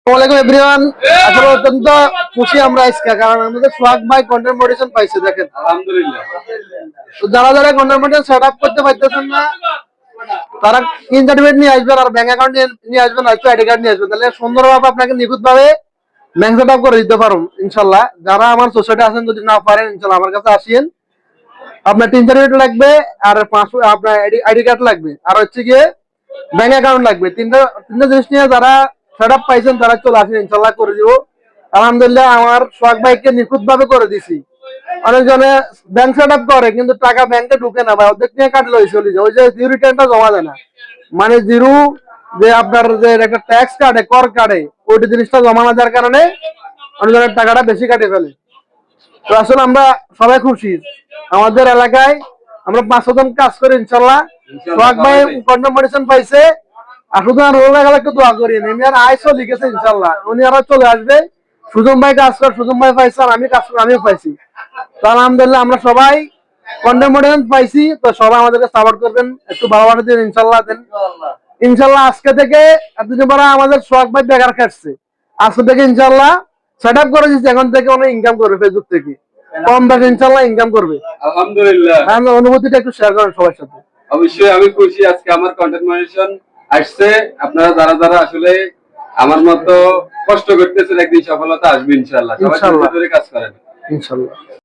আসসালামু আলাইকুম এভরিওয়ান। আসলে অত্যন্ত খুশি আমরা আজকে, কারণ আমাদের সোহাগ ভাই কন্টেন্ট মডিটেশন পাইছে। দেখেন আলহামদুলিল্লাহ। তো যারা যারা কন্টেন্ট মডিটেশন সেট আপ করতে পারতেছেন না, তারা তিন সার্টিফিকেট নিয়ে আসবেন আর ব্যাংক অ্যাকাউন্ট নিয়ে আসবেন, আর আইডি কার্ড নিয়ে আসবেন। তাহলে সুন্দরভাবে আপনাকে নিখুঁতভাবে ব্যাংক সেট আপ করে দিতে পারুন ইনশাল্লাহ। যারা আমার সোসাইটি আছেন, যদি না পারেন ইনশাল্লাহ আমার কাছে আসিয়েন। আপনার তিন সার্টিফিকেট লাগবে, আর আপনার আইডি কার্ড লাগবে, আর হচ্ছে গিয়ে ব্যাংক অ্যাকাউন্ট লাগবে। তিনটা তিনটা জিনিস নিয়ে যারা সেট আপ পাইছেন তারা চলে আসেন, ইনশাল্লাহ করে দিব। আলহামদুলিল্লাহ আমার সোহাগ ভাইকে নিখুঁত ভাবে করে দিছি। অনেকজনে ব্যাংক সেট আপ করে কিন্তু টাকা ব্যাংকে ঢুকে না ভাই, অর্ধেক নিয়ে কাটলে চলে যায়। ওই যে জিরো রিটার্নটা জমা দেয় না, মানে জিরো যে আপনার যে একটা ট্যাক্স কাটে, কর কাটে, ওইটা জিনিসটা জমা না দেওয়ার কারণে অনেকজনের টাকাটা বেশি কাটে ফেলে। তো আসলে আমরা সবাই খুশি। আমাদের এলাকায় আমরা 500 জন কাজ করি ইনশাল্লাহ। সোহাগ ভাই কন্ডামোডেশন পাইছে। আর শুধু আর রোল লাগালে একটু দোয়া করি, এমনি আর আইসও লিখেছে ইনশাল্লাহ, উনি আরো চলে আসবে। সুজন ভাই কাজ করে, সুজন ভাই পাইছে, আর আমি কাজ করে, আমিও পাইছি। তো আলহামদুলিল্লাহ আমরা সবাই কন্ডামোডেশন পাইছি। তো সবাই আমাদেরকে সাপোর্ট করবেন, একটু ভালোবাসা দিন ইনশাল্লাহ দেন। ইনশাল্লাহ আজকে থেকে এতদিন পরে আমাদের সোহাগ ভাই বেকার খাটছে, আজকে থেকে ইনশাল্লাহ সেট আপ করে দিচ্ছি। এখন থেকে অনেক ইনকাম করবে ফেসবুক থেকে, কম বেশি ইনশাল্লাহ ইনকাম করবে। আলহামদুলিল্লাহ। আমার অনুভূতিটা একটু শেয়ার করেন সবার সাথে। অবশ্যই আমি খুশি আজকে আমার কন্টেন্ট মনিটেশন আসছে। আপনারা যারা যারা আসলে আমার মতো কষ্ট করতেছেন, একদিন সফলতা আসবে ইনশাআল্লাহ। সবাই ধৈর্য ধরে কাজ করেন ইনশাল্লাহ।